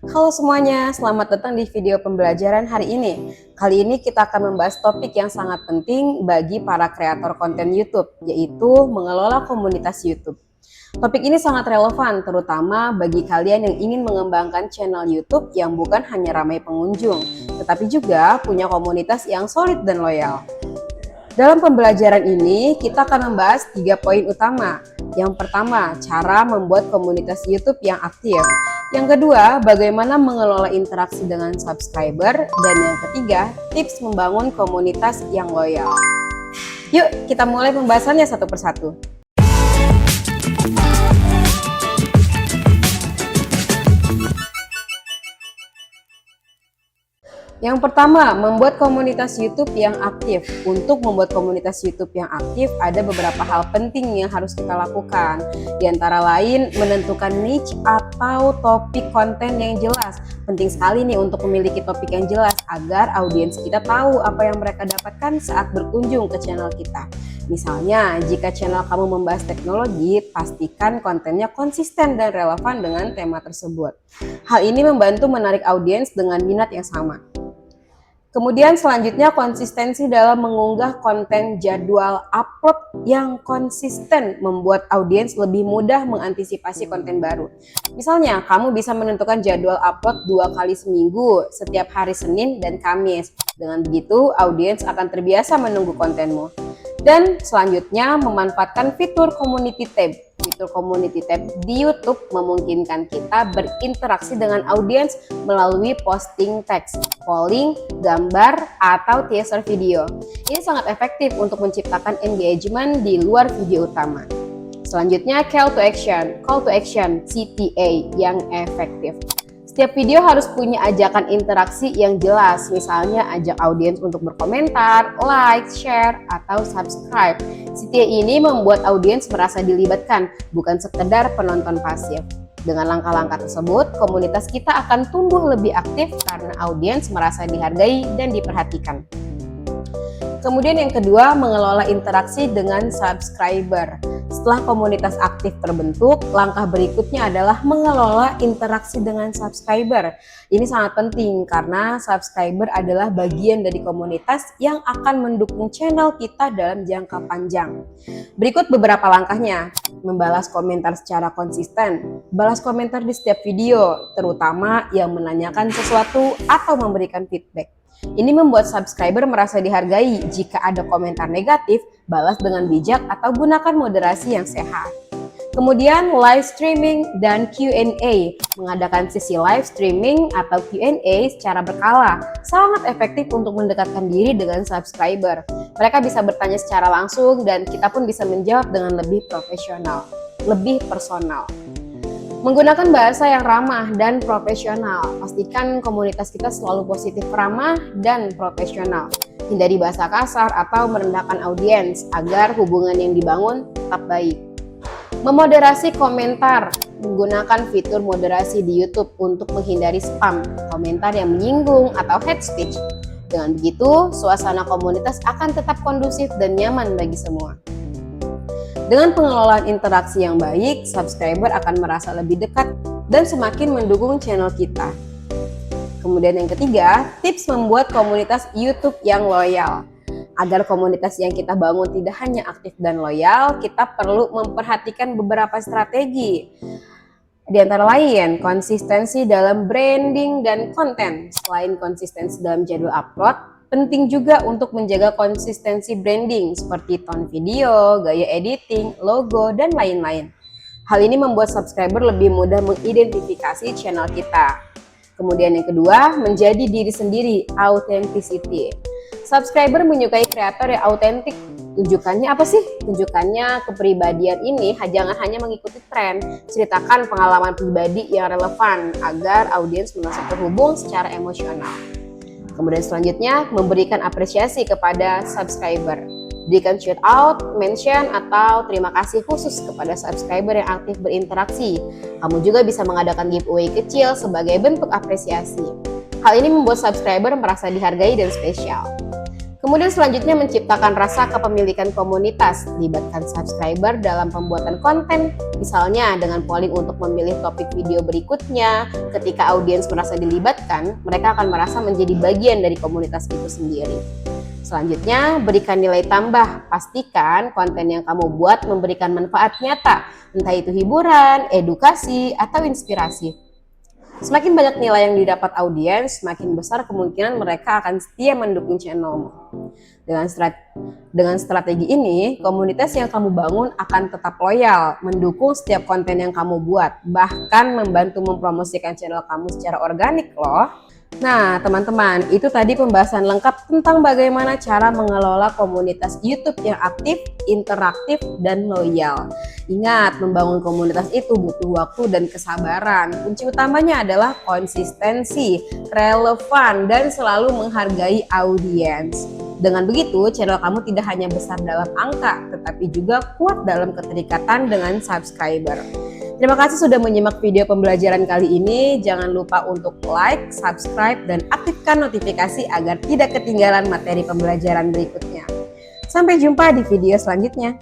Halo semuanya, selamat datang di video pembelajaran hari ini. Kali ini kita akan membahas topik yang sangat penting bagi para kreator konten YouTube, yaitu mengelola komunitas YouTube. Topik ini sangat relevan, terutama bagi kalian yang ingin mengembangkan channel YouTube yang bukan hanya ramai pengunjung, tetapi juga punya komunitas yang solid dan loyal. Dalam pembelajaran ini, kita akan membahas 3 poin utama. Yang pertama, cara membuat komunitas YouTube yang aktif. Yang kedua, bagaimana mengelola interaksi dengan subscriber. Dan yang ketiga, tips membangun komunitas yang loyal. Yuk, kita mulai pembahasannya satu persatu. Yang pertama, membuat komunitas YouTube yang aktif. Untuk membuat komunitas YouTube yang aktif, ada beberapa hal penting yang harus kita lakukan. Di antara lain, menentukan niche atau topik konten yang jelas. Penting sekali nih untuk memiliki topik yang jelas agar audiens kita tahu apa yang mereka dapatkan saat berkunjung ke channel kita. Misalnya, jika channel kamu membahas teknologi, pastikan kontennya konsisten dan relevan dengan tema tersebut. Hal ini membantu menarik audiens dengan minat yang sama. Kemudian selanjutnya konsistensi dalam mengunggah konten, jadwal upload yang konsisten membuat audiens lebih mudah mengantisipasi konten baru. Misalnya, kamu bisa menentukan jadwal upload 2 kali seminggu setiap hari Senin dan Kamis. Dengan begitu, audiens akan terbiasa menunggu kontenmu. Dan selanjutnya, memanfaatkan fitur Community Tab. Fitur Community Tab di YouTube memungkinkan kita berinteraksi dengan audiens melalui posting teks, polling, gambar, atau teaser video. Ini sangat efektif untuk menciptakan engagement di luar video utama. Selanjutnya, Call to Action CTA yang efektif. Setiap video harus punya ajakan interaksi yang jelas, misalnya ajak audiens untuk berkomentar, like, share, atau subscribe. CTA ini membuat audiens merasa dilibatkan, bukan sekedar penonton pasif. Dengan langkah-langkah tersebut, komunitas kita akan tumbuh lebih aktif karena audiens merasa dihargai dan diperhatikan. Kemudian yang kedua, mengelola interaksi dengan subscriber. Setelah komunitas aktif terbentuk, langkah berikutnya adalah mengelola interaksi dengan subscriber. Ini sangat penting karena subscriber adalah bagian dari komunitas yang akan mendukung channel kita dalam jangka panjang. Berikut beberapa langkahnya. Membalas komentar secara konsisten. Balas komentar di setiap video, terutama yang menanyakan sesuatu atau memberikan feedback. Ini membuat subscriber merasa dihargai. Jika ada komentar negatif, balas dengan bijak atau gunakan moderasi yang sehat. Kemudian live streaming dan Q&A. Mengadakan sesi live streaming atau Q&A secara berkala sangat efektif untuk mendekatkan diri dengan subscriber. Mereka bisa bertanya secara langsung dan kita pun bisa menjawab dengan lebih profesional, lebih personal. Menggunakan bahasa yang ramah dan profesional. Pastikan komunitas kita selalu positif, ramah, dan profesional. Hindari bahasa kasar atau merendahkan audiens agar hubungan yang dibangun tetap baik. Memoderasi komentar. Menggunakan fitur moderasi di YouTube untuk menghindari spam, komentar yang menyinggung, atau hate speech. Dengan begitu, suasana komunitas akan tetap kondusif dan nyaman bagi semua. Dengan pengelolaan interaksi yang baik, subscriber akan merasa lebih dekat dan semakin mendukung channel kita. Kemudian yang ketiga, tips membuat komunitas YouTube yang loyal. Agar komunitas yang kita bangun tidak hanya aktif dan loyal, kita perlu memperhatikan beberapa strategi. Di antara lain, konsistensi dalam branding dan konten. Selain konsistensi dalam jadwal upload, penting juga untuk menjaga konsistensi branding seperti tone video, gaya editing, logo, dan lain-lain. Hal ini membuat subscriber lebih mudah mengidentifikasi channel kita. Kemudian yang kedua, menjadi diri sendiri, authenticity. Subscriber menyukai kreator yang autentik. Tunjukkannya apa sih? Tunjukkannya kepribadian ini jangan hanya mengikuti tren. Ceritakan pengalaman pribadi yang relevan agar audiens merasa terhubung secara emosional. Kemudian selanjutnya, memberikan apresiasi kepada subscriber. Berikan shout out, mention, atau terima kasih khusus kepada subscriber yang aktif berinteraksi. Kamu juga bisa mengadakan giveaway kecil sebagai bentuk apresiasi. Hal ini membuat subscriber merasa dihargai dan spesial. Kemudian selanjutnya menciptakan rasa kepemilikan komunitas, libatkan subscriber dalam pembuatan konten, misalnya dengan polling untuk memilih topik video berikutnya. Ketika audiens merasa dilibatkan, mereka akan merasa menjadi bagian dari komunitas itu sendiri. Selanjutnya, berikan nilai tambah. Pastikan konten yang kamu buat memberikan manfaat nyata, entah itu hiburan, edukasi, atau inspirasi. Semakin banyak nilai yang didapat audiens, semakin besar kemungkinan mereka akan setia mendukung channelmu. Dengan strategi ini, komunitas yang kamu bangun akan tetap loyal, mendukung setiap konten yang kamu buat, bahkan membantu mempromosikan channel kamu secara organik loh. Nah, teman-teman, itu tadi pembahasan lengkap tentang bagaimana cara mengelola komunitas YouTube yang aktif, interaktif, dan loyal. Ingat, membangun komunitas itu butuh waktu dan kesabaran. Kunci utamanya adalah konsistensi, relevan, dan selalu menghargai audiens. Dengan begitu, channel kamu tidak hanya besar dalam angka, tetapi juga kuat dalam keterikatan dengan subscriber. Terima kasih sudah menyimak video pembelajaran kali ini. Jangan lupa untuk like, subscribe, dan aktifkan notifikasi agar tidak ketinggalan materi pembelajaran berikutnya. Sampai jumpa di video selanjutnya.